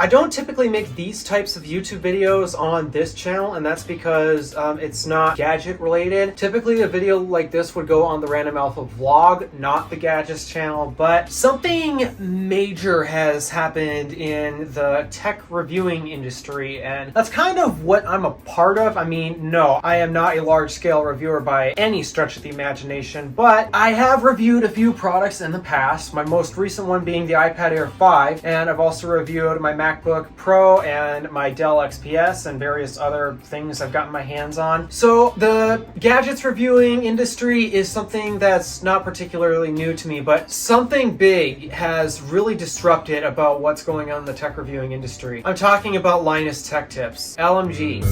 I don't typically make these types of YouTube videos on this channel, and that's because it's not gadget related. Typically a video like this would go on the Random Alpha vlog, not the gadgets channel, but something major has happened in the tech reviewing industry, and that's kind of what I'm a part of. I mean, no, I am not a large scale reviewer by any stretch of the imagination, but I have reviewed a few products in the past, my most recent one being the iPad Air 5, and I've also reviewed my MacBook Pro and my Dell XPS and various other things I've gotten my hands on. So the gadgets reviewing industry is something that's not particularly new to me, but something big has really disrupted about what's going on in the tech reviewing industry. I'm talking about Linus Tech Tips, LMG.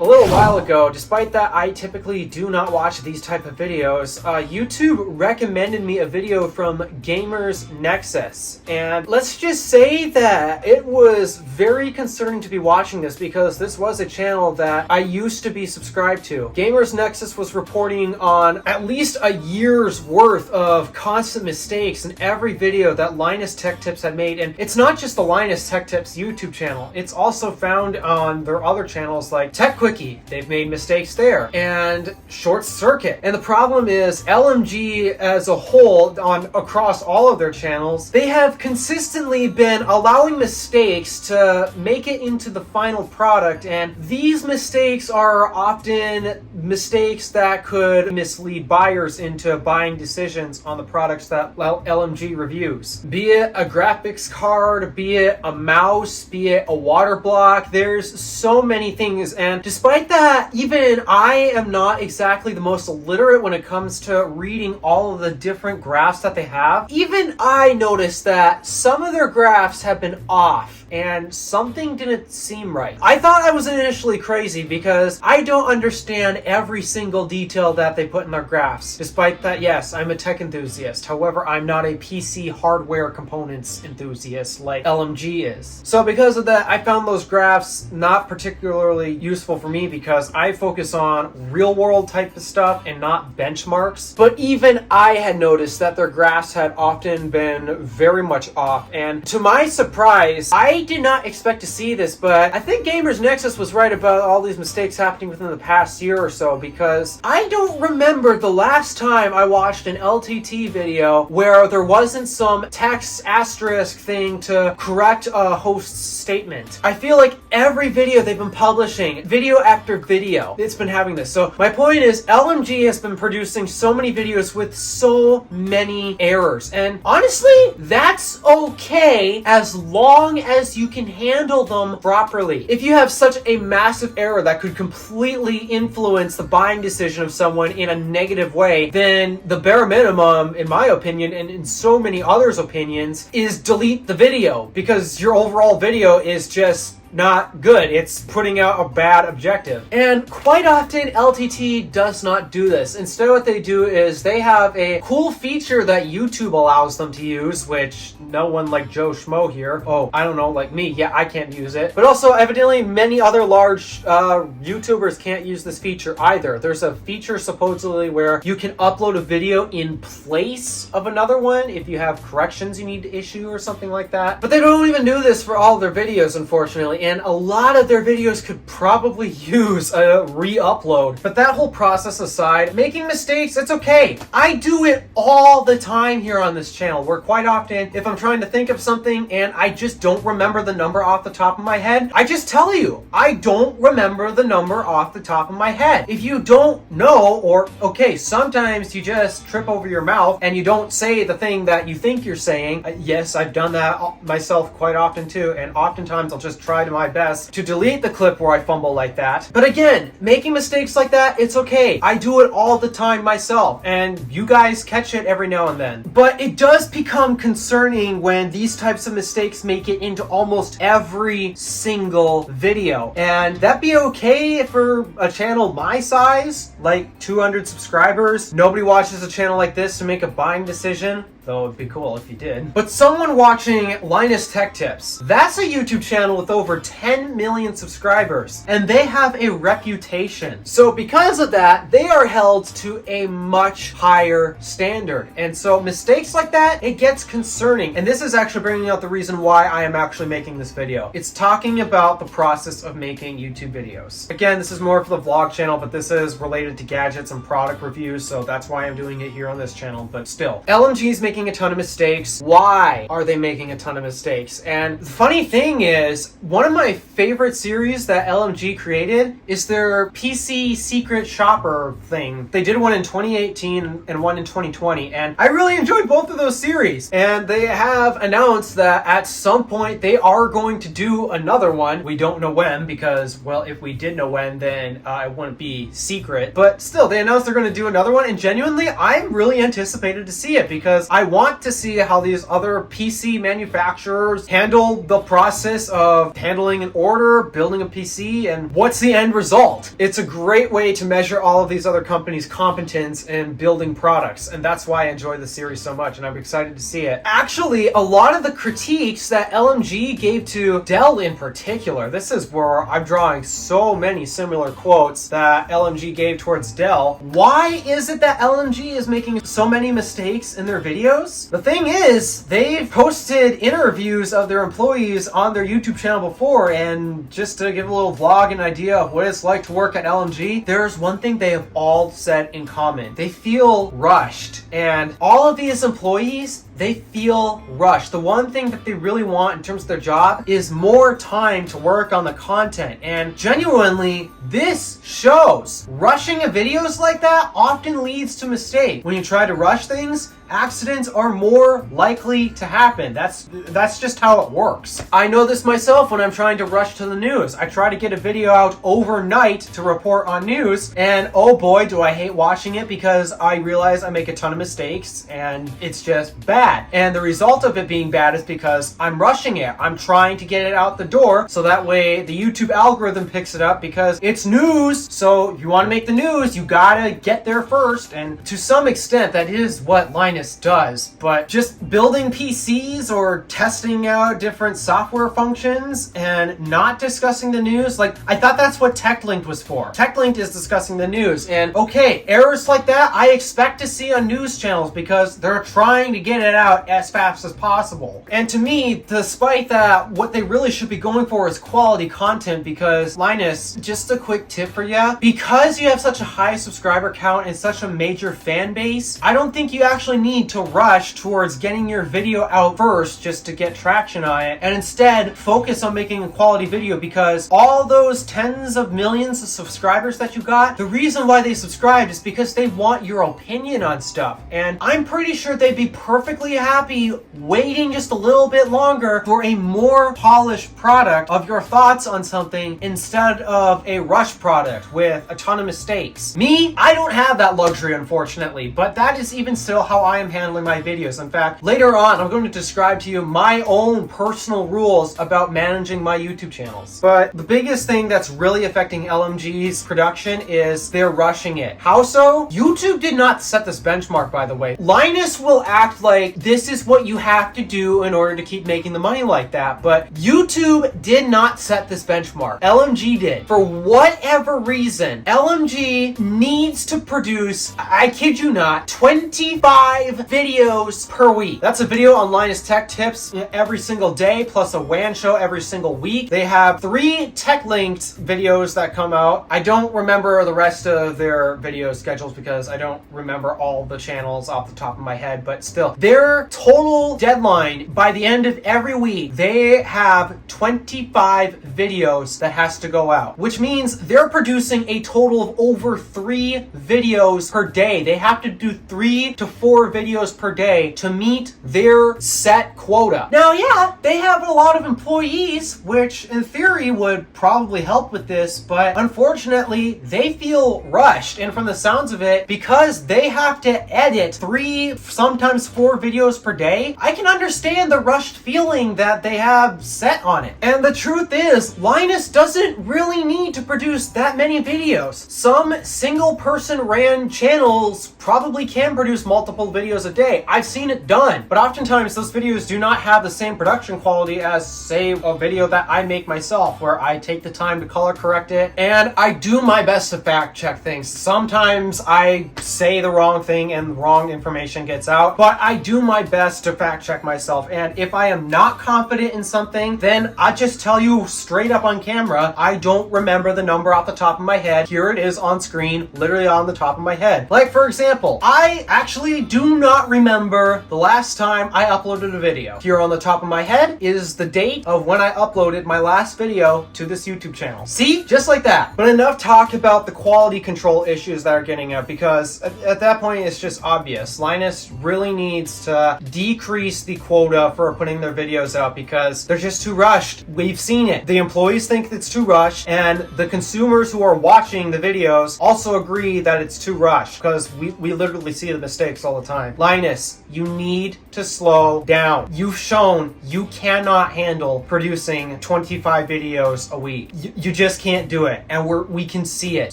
A little while ago, despite that I typically do not watch these type of videos, YouTube recommended me a video from Gamers Nexus. And let's just say that it was very concerning to be watching this because this was a channel that I used to be subscribed to. Gamers Nexus was reporting on at least a year's worth of constant mistakes in every video that Linus Tech Tips had made. And it's not just the Linus Tech Tips YouTube channel, it's also found on their other channels like Tech Quickie. They've made mistakes there, and Short Circuit. And the problem is LMG as a whole, across all of their channels, they have consistently been allowing mistakes to make it into the final product, and these mistakes are often mistakes that could mislead buyers into buying decisions on the products that LMG reviews. Be it a graphics card, be it a mouse, be it a water block, there's so many things, and despite that, even I am not exactly the most illiterate when it comes to reading all of the different graphs that they have. Even I noticed that some of their graphs have been off and something didn't seem right. I thought I was initially crazy because I don't understand every single detail that they put in their graphs. Despite that, yes, I'm a tech enthusiast. However, I'm not a PC hardware components enthusiast like LMG is. So because of that, I found those graphs not particularly useful for me because I focus on real world type of stuff and not benchmarks. But even I had noticed that their graphs had often been very much off, and to my surprise, I did not expect to see this, but I think Gamers Nexus was right about all these mistakes happening within the past year or so, because I don't remember the last time I watched an LTT video where there wasn't some text asterisk thing to correct a host's statement. I feel like every video they've been publishing, video after video, it's been having this. So my point is, LMG has been producing so many videos with so many errors, and honestly, that's okay as long as you can handle them properly. If you have such a massive error that could completely influence the buying decision of someone in a negative way, then the bare minimum, in my opinion, and in so many others' opinions, is delete the video, because your overall video is just not good. It's putting out a bad objective. And quite often LTT does not do this. Instead, what they do is they have a cool feature that YouTube allows them to use, which no one like Joe Schmo here, oh, I don't know, like me, yeah, I can't use it. But also, evidently, many other large YouTubers can't use this feature either. There's a feature supposedly where you can upload a video in place of another one if you have corrections you need to issue or something like that. But they don't even do this for all their videos, unfortunately. And a lot of their videos could probably use a re-upload. But that whole process aside, making mistakes, it's okay. I do it all the time here on this channel, where quite often, if I'm trying to think of something and I just don't remember the number off the top of my head, I just tell you, I don't remember the number off the top of my head. If you don't know, or okay, sometimes you just trip over your mouth and you don't say the thing that you think you're saying. Yes, I've done that myself quite often too, and oftentimes I'll just try to my best to delete the clip where I fumble like that. But again, making mistakes like that, it's okay. I do it all the time myself, and you guys catch it every now and then. But it does become concerning when these types of mistakes make it into almost every single video. And that'd be okay for a channel my size, like 200 subscribers. Nobody watches a channel like this to make a buying decision. though it'd be cool if you did. But someone watching Linus Tech Tips, that's a YouTube channel with over 10 million subscribers, and they have a reputation. So because of that, they are held to a much higher standard. And so mistakes like that, it gets concerning. And this is actually bringing out the reason why I am actually making this video. It's talking about the process of making YouTube videos. Again, this is more for the vlog channel, but this is related to gadgets and product reviews, so that's why I'm doing it here on this channel. But still, LMG is making a ton of mistakes. Why are they making a ton of mistakes? And the funny thing is, one of my favorite series that LMG created is their PC Secret Shopper thing. They did one in 2018 and one in 2020, and I really enjoyed both of those series. And they have announced that at some point they are going to do another one. We don't know when, because, well, if we did know when, then it wouldn't be secret. But still, they announced they're going to do another one, and genuinely, I'm really anticipated to see it, because I want to see how these other PC manufacturers handle the process of handling an order, building a PC, and what's the end result. It's a great way to measure all of these other companies' competence in building products, and that's why I enjoy the series so much, and I'm excited to see it. Actually, a lot of the critiques that LMG gave to Dell in particular, this is where I'm drawing so many similar quotes that LMG gave towards Dell. Why is it that LMG is making so many mistakes in their videos? The thing is, they've posted interviews of their employees on their YouTube channel before, and just to give a little vlog an idea of what it's like to work at LMG, there's one thing they have all said in common. They feel rushed, and all of these employees, they feel rushed. The one thing that they really want in terms of their job is more time to work on the content. And genuinely, this shows. Rushing videos like that often leads to mistake. When you try to rush things, accidents are more likely to happen. That's just how it works. I know this myself when I'm trying to rush to the news. I try to get a video out overnight to report on news, and oh boy, do I hate watching it, because I realize I make a ton of mistakes and it's just bad. And the result of it being bad is because I'm rushing it. I'm trying to get it out the door so that way the YouTube algorithm picks it up, because it's news. So if you want to make the news, you gotta get there first. And to some extent, that is what Linus does. But just building PCs or testing out different software functions and not discussing the news, like, I thought that's what TechLinked was for. TechLinked is discussing the news. And okay, errors like that I expect to see on news channels, because they're trying to get it out as fast as possible. And to me, despite that, what they really should be going for is quality content, because Linus, just a quick tip for you, because you have such a high subscriber count and such a major fan base, I don't think you actually need to rush towards getting your video out first just to get traction on it, and instead focus on making a quality video, because all those tens of millions of subscribers that you got, the reason why they subscribed is because they want your opinion on stuff. And I'm pretty sure they'd be perfectly happy waiting just a little bit longer for a more polished product of your thoughts on something, instead of a rush product with a ton of mistakes. Me, I don't have that luxury, unfortunately, but that is even still how I am handling my videos. In fact, later on, I'm going to describe to you my own personal rules about managing my YouTube channels. But the biggest thing that's really affecting LMG's production is they're rushing it. How so? YouTube did not set this benchmark, by the way. Linus will act like this is what you have to do in order to keep making the money like that, but YouTube did not set this benchmark. LMG did. For whatever reason, LMG needs to produce, I kid you not, 25 videos per week. That's a video on Linus Tech Tips every single day, plus a WAN show every single week. They have 3 tech-linked videos that come out. I don't remember the rest of their video schedules, because I don't remember all the channels off the top of my head, but still, their total deadline by the end of every week, they have 25 videos that has to go out, which means they're producing a total of over 3 videos per day. They have to do 3 to 4 videos per day to meet their set quota. Now, yeah, they have a lot of employees, which in theory would probably help with this, but unfortunately, they feel rushed. And from the sounds of it, because they have to edit 3, sometimes 4 videos per day, I can understand the rushed feeling that they have set on it. And the truth is, Linus doesn't really need to produce that many videos. Some single person ran channels probably can produce multiple videos a day. I've seen it done, but oftentimes those videos do not have the same production quality as, say, a video that I make myself, where I take the time to color correct it, and I do my best to fact check things. Sometimes I say the wrong thing and wrong information gets out, but I do my best to fact check myself, and if I am not confident in something, then I just tell you straight up on camera, I don't remember the number off the top of my head. Here it is on screen, literally on the top of my head. Like, for example, I actually do not remember the last time I uploaded a video. Here on the top of my head is the date of when I uploaded my last video to this YouTube channel. See? Just like that. But enough talk about the quality control issues that are getting up, because at that point it's just obvious. Linus really needs to decrease the quota for putting their videos out because they're just too rushed. We've seen it. The employees think it's too rushed, and the consumers who are watching the videos also agree that it's too rushed, because we literally see the mistakes all the time. Linus, you need to slow down. You've shown you cannot handle producing 25 videos a week. You just can't do it, and we can see it.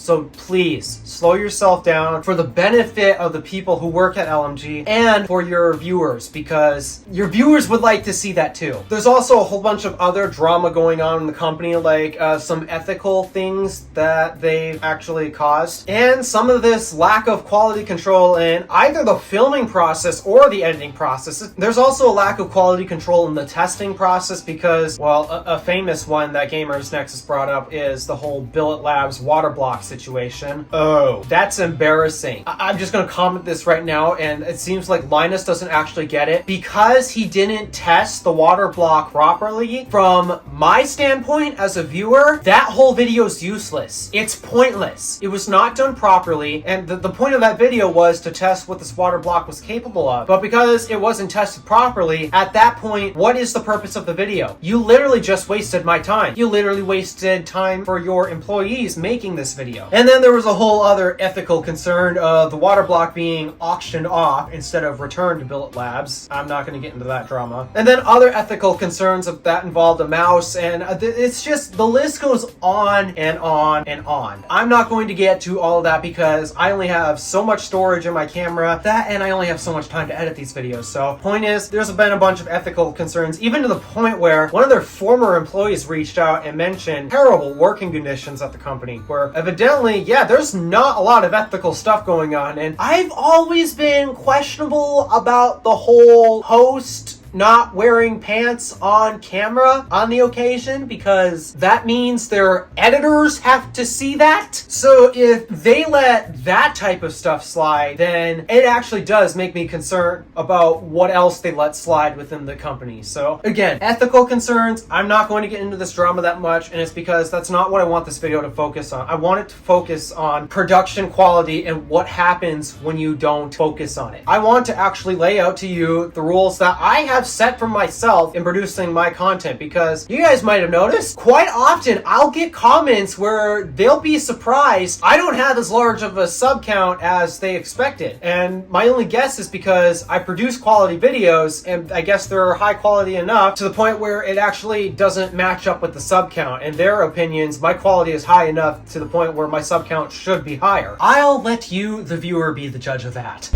So please slow yourself down for the benefit of the people who work at LMG and for your viewers, because your viewers would like to see that too. There's also a whole bunch of other drama going on in the company, like some ethical things that they've actually caused, and some of this lack of quality control in either the filming process or the editing process. There's also a lack of quality control in the testing process because, well, a famous one that Gamers Nexus brought up is the whole Billet Labs water block situation. Oh, that's embarrassing. I'm just gonna comment this right now, and it seems like Linus doesn't actually get it. Because he didn't test the water block properly, from my standpoint as a viewer, that whole video is useless. It's pointless. It was not done properly, and the point of that video was to test what this water block was capable of. But because it wasn't tested properly, at that point, what is the purpose of the video? You literally just wasted my time. You literally wasted time for your employees making this video. And then there was a whole other ethical concern of the water block being auctioned off instead of returned to Billet Labs. I'm not going to get into that drama. And then other ethical concerns that involved a mouse, and it's just, the list goes on and on and on. I'm not going to get to all of that because I only have so much storage in my camera, and I only have so much time to edit these videos. So point is, there's been a bunch of ethical concerns, even to the point where one of their former employees reached out and mentioned terrible working conditions at the company, where evidently, yeah, there's not a lot of ethical stuff going on. And I've always been questionable about the whole host not wearing pants on camera on the occasion, because that means their editors have to see that. So if they let that type of stuff slide, then it actually does make me concerned about what else they let slide within the company. So again, ethical concerns, I'm not going to get into this drama that much, and it's because that's not what I want this video to focus on. I want it to focus on production quality and what happens when you don't focus on it. I want to actually lay out to you the rules that I have set for myself in producing my content, because you guys might have noticed quite often I'll get comments where they'll be surprised I don't have as large of a sub count as they expected. And my only guess is because I produce quality videos, and I guess they're high quality enough to the point where it actually doesn't match up with the sub count. In their opinions, my quality is high enough to the point where my sub count should be higher. I'll let you, the viewer, be the judge of that.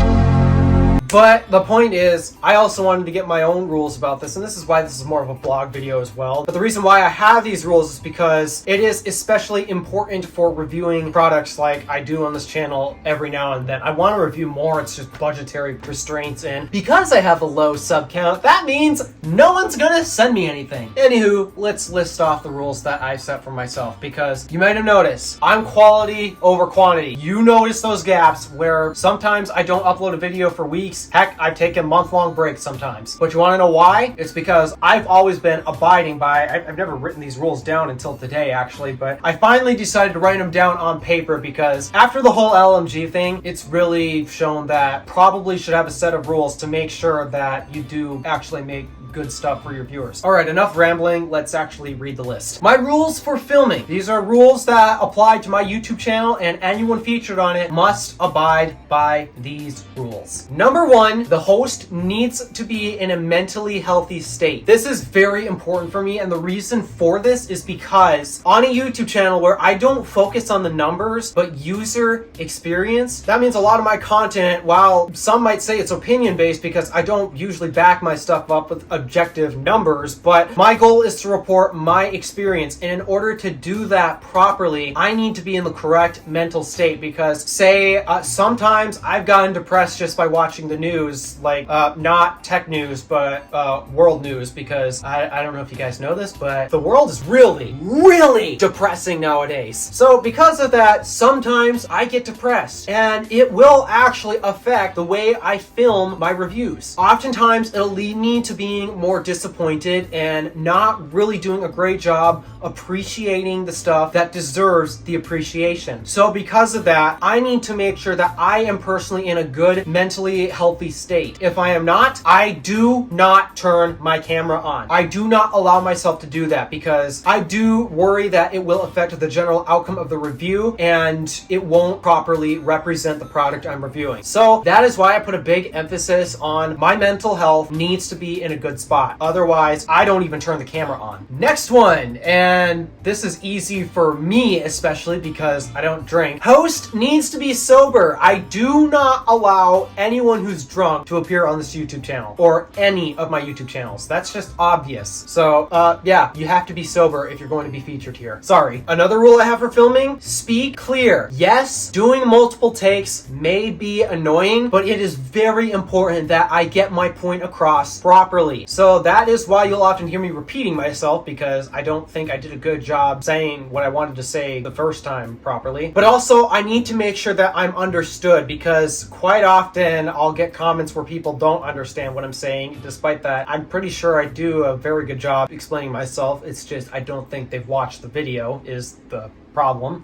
But the point is, I also wanted to get my own rules about this, and this is why this is more of a vlog video as well. But the reason why I have these rules is because it is especially important for reviewing products like I do on this channel every now and then. I want to review more, it's just budgetary restraints, and because I have a low sub count, that means no one's gonna send me anything. Anywho, let's list off the rules that I've set for myself, because you might have noticed, I'm quality over quantity. You notice those gaps where sometimes I don't upload a video for weeks. Heck, I've taken month-long breaks sometimes. But you want to know why? It's because I've always been abiding by, I've never written these rules down until today actually, but I finally decided to write them down on paper, because after the whole LMG thing, it's really shown that probably should have a set of rules to make sure that you do actually make good stuff for your viewers. All right, enough rambling. Let's actually read the list. My rules for filming. These are rules that apply to my YouTube channel, and anyone featured on it must abide by these rules. Number one, the host needs to be in a mentally healthy state. This is very important for me, and the reason for this is because on a YouTube channel where I don't focus on the numbers, but user experience, that means a lot of my content, while some might say it's opinion-based because I don't usually back my stuff up with objective numbers, but my goal is to report my experience, and in order to do that properly, I need to be in the correct mental state because, say, sometimes I've gotten depressed just by watching the news, like, not tech news, but world news, because I don't know if you guys know this, but the world is really, really depressing nowadays. So because of that, sometimes I get depressed, and it will actually affect the way I film my reviews. Oftentimes, it'll lead me to being more disappointed and not really doing a great job appreciating the stuff that deserves the appreciation. So because of that, I need to make sure that I am personally in a good, mentally healthy state. If I am not, I do not turn my camera on. I do not allow myself to do that because I do worry that it will affect the general outcome of the review and it won't properly represent the product I'm reviewing. So that is why I put a big emphasis on my mental health needs to be in a good spot. Otherwise, I don't even turn the camera on. Next one, and this is easy for me especially because I don't drink. Host needs to be sober. I do not allow anyone who's drunk to appear on this YouTube channel or any of my YouTube channels. That's just obvious. So, yeah, you have to be sober if you're going to be featured here. Sorry. Another rule I have for filming, speak clear. Yes, doing multiple takes may be annoying, but it is very important that I get my point across properly. So that is why you'll often hear me repeating myself because I don't think I did a good job saying what I wanted to say the first time properly. But also, I need to make sure that I'm understood because quite often I'll get comments where people don't understand what I'm saying. Despite that, I'm pretty sure I do a very good job explaining myself. It's just I don't think they've watched the video is the problem.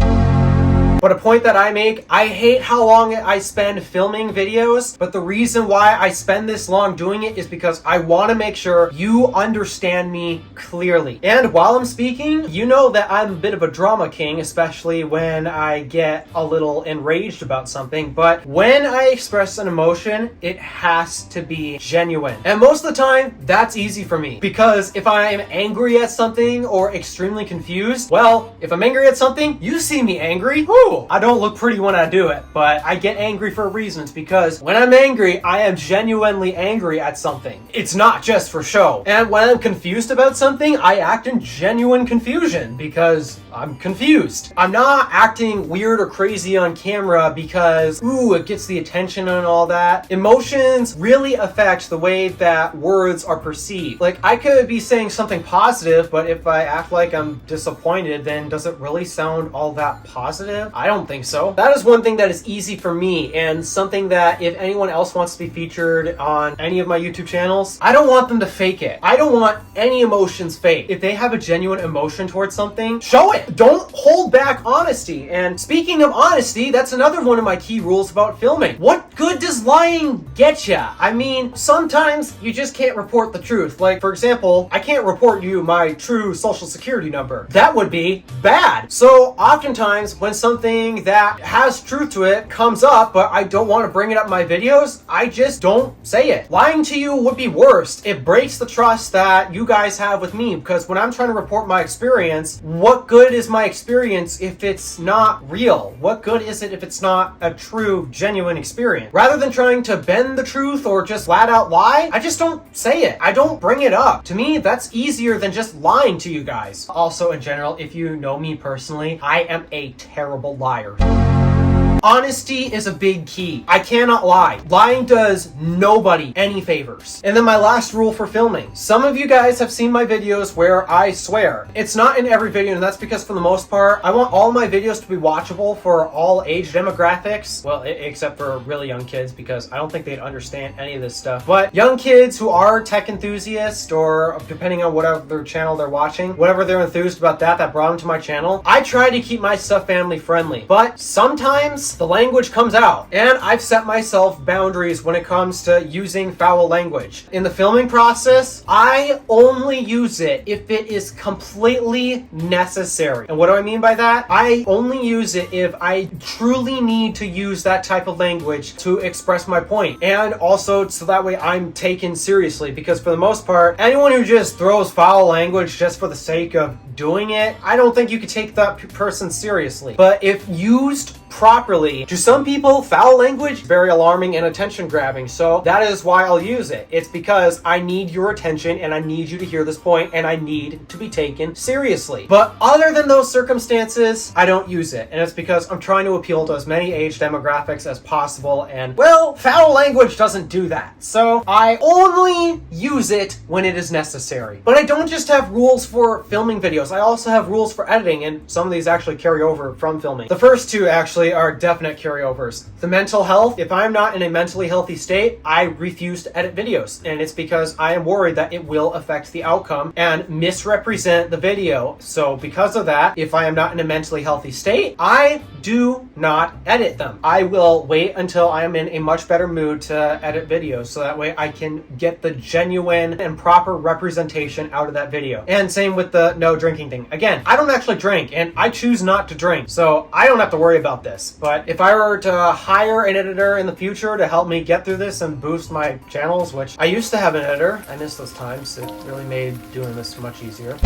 But a point that I make, I hate how long I spend filming videos, but the reason why I spend this long doing it is because I want to make sure you understand me clearly. And while I'm speaking, you know that I'm a bit of a drama king, especially when I get a little enraged about something, but when I express an emotion, it has to be genuine. And most of the time, that's easy for me, because if I'm angry at something or extremely confused, well, if I'm angry at something, you see me angry. Woo! I don't look pretty when I do it, but I get angry for reasons because when I'm angry, I am genuinely angry at something. It's not just for show. And when I'm confused about something, I act in genuine confusion because I'm confused. I'm not acting weird or crazy on camera because, ooh, it gets the attention and all that. Emotions really affect the way that words are perceived. Like, I could be saying something positive, but if I act like I'm disappointed, then does it really sound all that positive? I don't think so. That is one thing that is easy for me and something that if anyone else wants to be featured on any of my YouTube channels, I don't want them to fake it. I don't want any emotions fake. If they have a genuine emotion towards something, show it. Don't hold back honesty. And speaking of honesty, that's another one of my key rules about filming. What good does lying get ya? I mean, sometimes you just can't report the truth. Like, for example, I can't report you my true social security number. That would be bad. So oftentimes when something that has truth to it comes up, but I don't want to bring it up in my videos, I just don't say it. Lying to you would be worse. It breaks the trust that you guys have with me because when I'm trying to report my experience, what good is my experience if it's not real? What good is it if it's not a true, genuine experience? Rather than trying to bend the truth or just flat out lie, I just don't say it. I don't bring it up. To me, that's easier than just lying to you guys. Also, in general, if you know me personally, I am a terrible liar. Honesty is a big key. I cannot lie. Lying does nobody any favors. And then my last rule for filming. Some of you guys have seen my videos where I swear. It's not in every video, and that's because for the most part, I want all my videos to be watchable for all age demographics. Well, except for really young kids, because I don't think they'd understand any of this stuff. But young kids who are tech enthusiasts, or depending on whatever channel they're watching, whatever they're enthused about that brought them to my channel, I try to keep my stuff family friendly. But sometimes sometimes the language comes out, and I've set myself boundaries when it comes to using foul language. In the filming process, I only use it if it is completely necessary. And what do I mean by that? I only use it if I truly need to use that type of language to express my point, and also so that way I'm taken seriously, because for the most part, anyone who just throws foul language just for the sake of doing it, I don't think you could take that person seriously. But if used properly, to some people, foul language very alarming and attention grabbing, so that is why I'll use it. It's because I need your attention and I need you to hear this point and I need to be taken seriously. But other than those circumstances, I don't use it, and it's because I'm trying to appeal to as many age demographics as possible, and well, foul language doesn't do that. So I only use it when it is necessary. But I don't just have rules for filming videos, I also have rules for editing, and some of these actually carry over from filming. The first two actually are definite carryovers. The mental health, if I'm not in a mentally healthy state, I refuse to edit videos, and it's because I am worried that it will affect the outcome and misrepresent the video. So because of that, if I am not in a mentally healthy state, I do not edit them. I will wait until I am in a much better mood to edit videos, so that way I can get the genuine and proper representation out of that video. And same with the no drinking thing. Again, I don't actually drink, and I choose not to drink, so I don't have to worry about this. But if I were to hire an editor in the future to help me get through this and boost my channels, which I used to have an editor, I miss those times. It really made doing this much easier.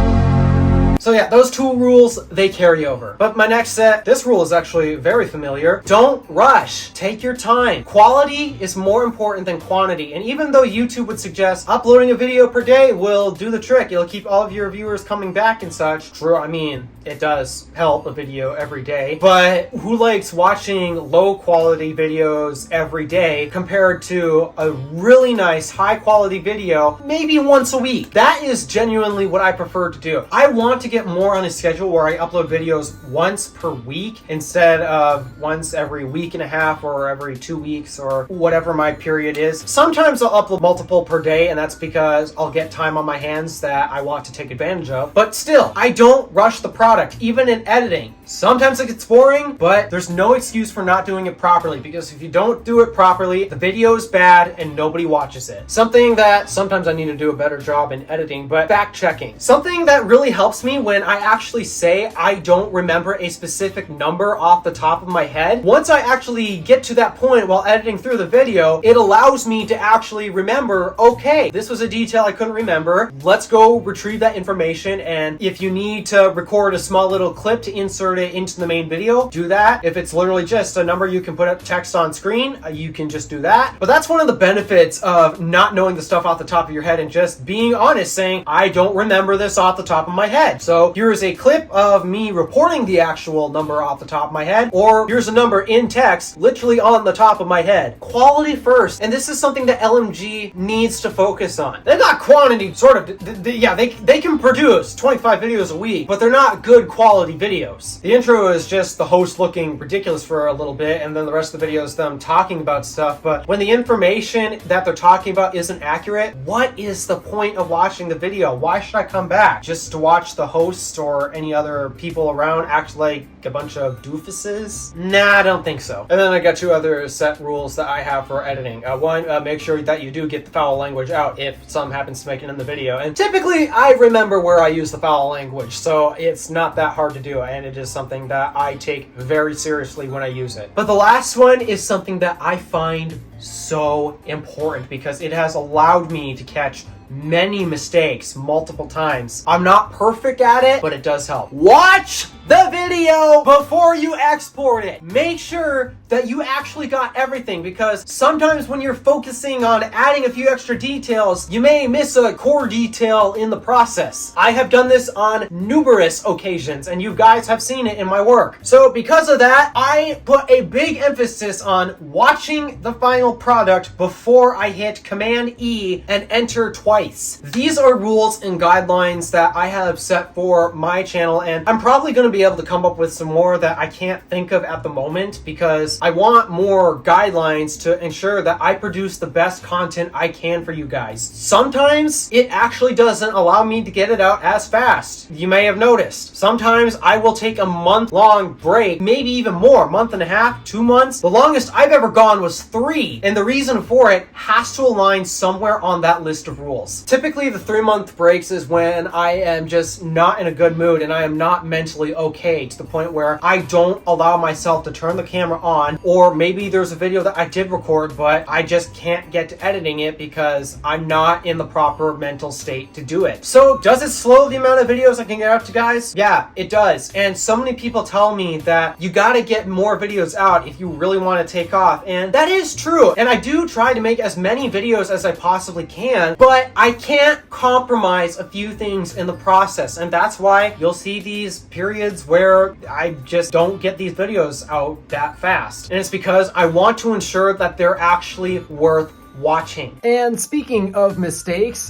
So yeah, those two rules, they carry over. But my next set, this rule is actually very familiar. Don't rush. Take your time. Quality is more important than quantity. And even though YouTube would suggest uploading a video per day will do the trick, it'll keep all of your viewers coming back and such. True, I mean, it does help a video every day. But who likes watching low quality videos every day compared to a really nice high quality video maybe once a week? That is genuinely what I prefer to do. I want to get more on a schedule where I upload videos once per week instead of once every week and a half or every 2 weeks or whatever my period is. Sometimes I'll upload multiple per day, and that's because I'll get time on my hands that I want to take advantage of. But still, I don't rush the product, even in editing. Sometimes it gets boring, but there's no excuse for not doing it properly, because if you don't do it properly, the video is bad and nobody watches it. Something that sometimes I need to do a better job in editing, but fact checking. Something that really helps me when I actually say I don't remember a specific number off the top of my head. Once I actually get to that point while editing through the video, it allows me to actually remember, okay, this was a detail I couldn't remember. Let's go retrieve that information, and if you need to record a small little clip to insert it into the main video, do that. If it's literally just a number you can put up text on screen, you can just do that. But that's one of the benefits of not knowing the stuff off the top of your head and just being honest, saying, I don't remember this off the top of my head. So here's a clip of me reporting the actual number off the top of my head, or here's a number in text literally on the top of my head. Quality first, and this is something that LMG needs to focus on. They've got quantity, sort of, yeah, they can produce 25 videos a week, but they're not good quality videos. The intro is just the host looking ridiculous for a little bit, and then the rest of the video is them talking about stuff. But when the information that they're talking about isn't accurate, what is the point of watching the video? Why should I come back? Just to watch the host or any other people around act like a bunch of doofuses? Nah, I don't think so. And then I got two other set rules that I have for editing. One, make sure that you do get the foul language out if something happens to make it in the video. And typically, I remember where I use the foul language, so it's not that hard to do, and it is something that I take very seriously when I use it. But the last one is something that I find so important because it has allowed me to catch many mistakes multiple times. I'm not perfect at it, but it does help. Watch the video before you export it. Make sure that you actually got everything, because sometimes when you're focusing on adding a few extra details, you may miss a core detail in the process. I have done this on numerous occasions, and you guys have seen it in my work. So because of that, I put a big emphasis on watching the final product before I hit Command E and enter twice. These are rules and guidelines that I have set for my channel, and I'm probably going to to be able to come up with some more that I can't think of at the moment, because I want more guidelines to ensure that I produce the best content I can for you guys. Sometimes it actually doesn't allow me to get it out as fast. You may have noticed. Sometimes I will take a month-long break, maybe even more, month and a half, 2 months. The longest I've ever gone was 3, and the reason for it has to align somewhere on that list of rules. Typically, the 3-month breaks is when I am just not in a good mood and I am not mentally okay, to the point where I don't allow myself to turn the camera on, or maybe there's a video that I did record but I just can't get to editing it because I'm not in the proper mental state to do it. So does it slow the amount of videos I can get out to guys? Yeah, it does. And so many people tell me that you gotta get more videos out if you really want to take off, and that is true. And I do try to make as many videos as I possibly can, but I can't compromise a few things in the process, and that's why you'll see these periods where I just don't get these videos out that fast. And it's because I want to ensure that they're actually worth watching. And speaking of mistakes,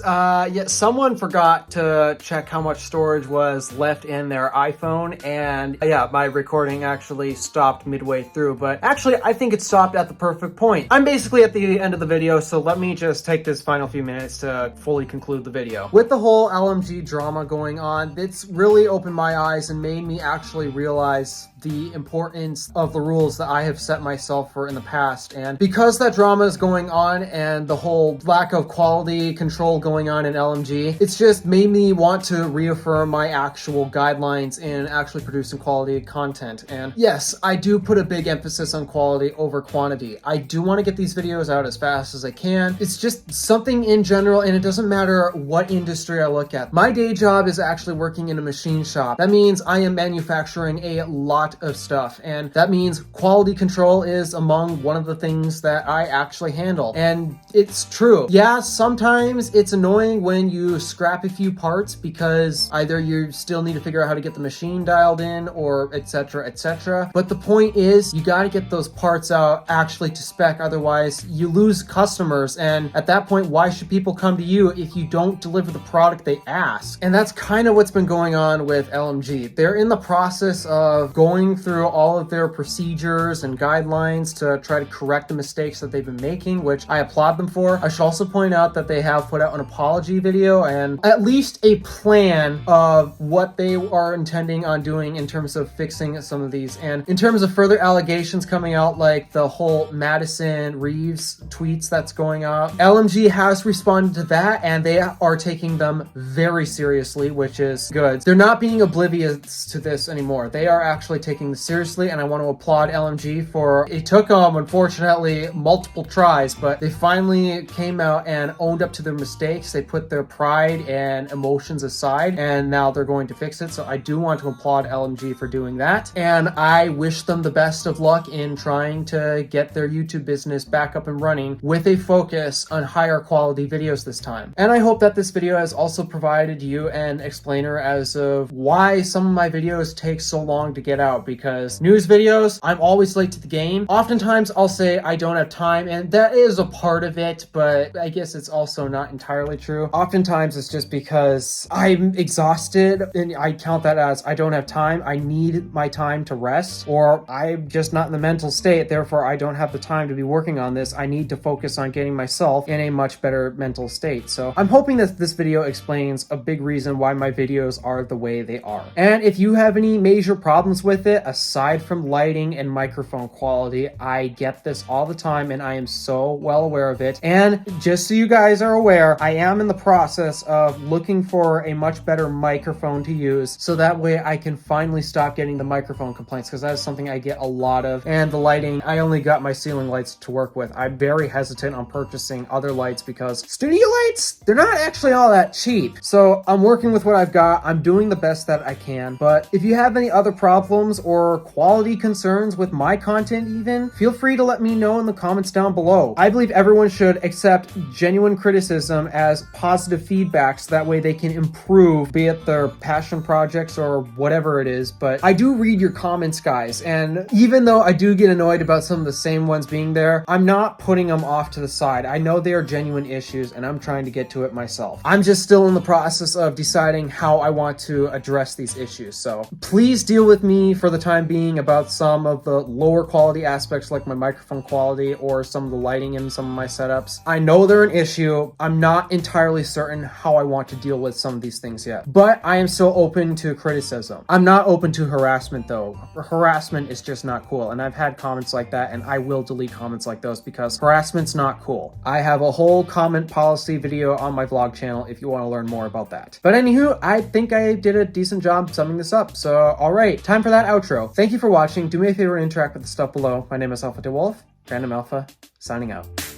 someone forgot to check how much storage was left in their iPhone, and my recording actually stopped midway through, but actually I think it stopped at the perfect point. I'm basically at the end of the video, so let me just take this final few minutes to fully conclude the video. With the whole LMG drama going on, it's really opened my eyes and made me actually realize the importance of the rules that I have set myself for in the past. And because that drama is going on and the whole lack of quality control going on in LMG, it's just made me want to reaffirm my actual guidelines in actually producing quality content. And yes, I do put a big emphasis on quality over quantity. I do want to get these videos out as fast as I can. It's just something in general, and it doesn't matter what industry I look at. My day job is actually working in a machine shop. That means I am manufacturing a lot of stuff, and that means quality control is among one of the things that I actually handle. And it's true. Yeah, sometimes it's annoying when you scrap a few parts because either you still need to figure out how to get the machine dialed in, or etc, etc. But the point is, you got to get those parts out actually to spec, otherwise you lose customers, and at that point, why should people come to you if you don't deliver the product they ask? And that's kind of what's been going on with LMG. They're in the process of going through all of their procedures and guidelines to try to correct the mistakes that they've been making, which I applaud them for. I should also point out that they have put out an apology video and at least a plan of what they are intending on doing in terms of fixing some of these. And in terms of further allegations coming out, like the whole Madison Reeves tweets that's going out, LMG has responded to that and they are taking them very seriously, which is good. They're not being oblivious to this anymore. They are actually taking this seriously, and I want to applaud LMG for, it took them, unfortunately, multiple tries, but they finally came out and owned up to their mistakes. They put their pride and emotions aside, and now they're going to fix it. So I do want to applaud LMG for doing that, and I wish them the best of luck in trying to get their YouTube business back up and running with a focus on higher quality videos this time. And I hope that this video has also provided you an explainer as of why some of my videos take so long to get out, because news videos, I'm always late to the game. Oftentimes I'll say I don't have time, and that is a part of it, but I guess it's also not entirely true. Oftentimes it's just because I'm exhausted, and I count that as I don't have time. I need my time to rest, or I'm just not in the mental state, therefore I don't have the time to be working on this. I need to focus on getting myself in a much better mental state. So I'm hoping that this video explains a big reason why my videos are the way they are. And if you have any major problems with it, aside from lighting and microphone quality, I get this all the time and I am so well aware of it. And just so you guys are aware, I am in the process of looking for a much better microphone to use, so that way I can finally stop getting the microphone complaints, because that is something I get a lot of. And the lighting, I only got my ceiling lights to work with. I'm very hesitant on purchasing other lights because studio lights, they're not actually all that cheap. So I'm working with what I've got. I'm doing the best that I can, but if you have any other problems criticisms or quality concerns with my content even, feel free to let me know in the comments down below. I believe everyone should accept genuine criticism as positive feedback so that way they can improve, be it their passion projects or whatever it is. But I do read your comments, guys, and even though I do get annoyed about some of the same ones being there, I'm not putting them off to the side. I know they are genuine issues and I'm trying to get to it myself. I'm just still in the process of deciding how I want to address these issues. So please deal with me for the time being about some of the lower quality aspects like my microphone quality or some of the lighting in some of my setups. I know they're an issue. I'm not entirely certain how I want to deal with some of these things yet, but I am still open to criticism. I'm not open to harassment though. Harassment is just not cool, and I've had comments like that, and I will delete comments like those because harassment's not cool. I have a whole comment policy video on my vlog channel if you want to learn more about that. But anywho, I think I did a decent job summing this up. So, alright, time for that outro. Thank you for watching. Do me a favor and interact with the stuff below. My name is DeWolf, Random Alpha, signing out.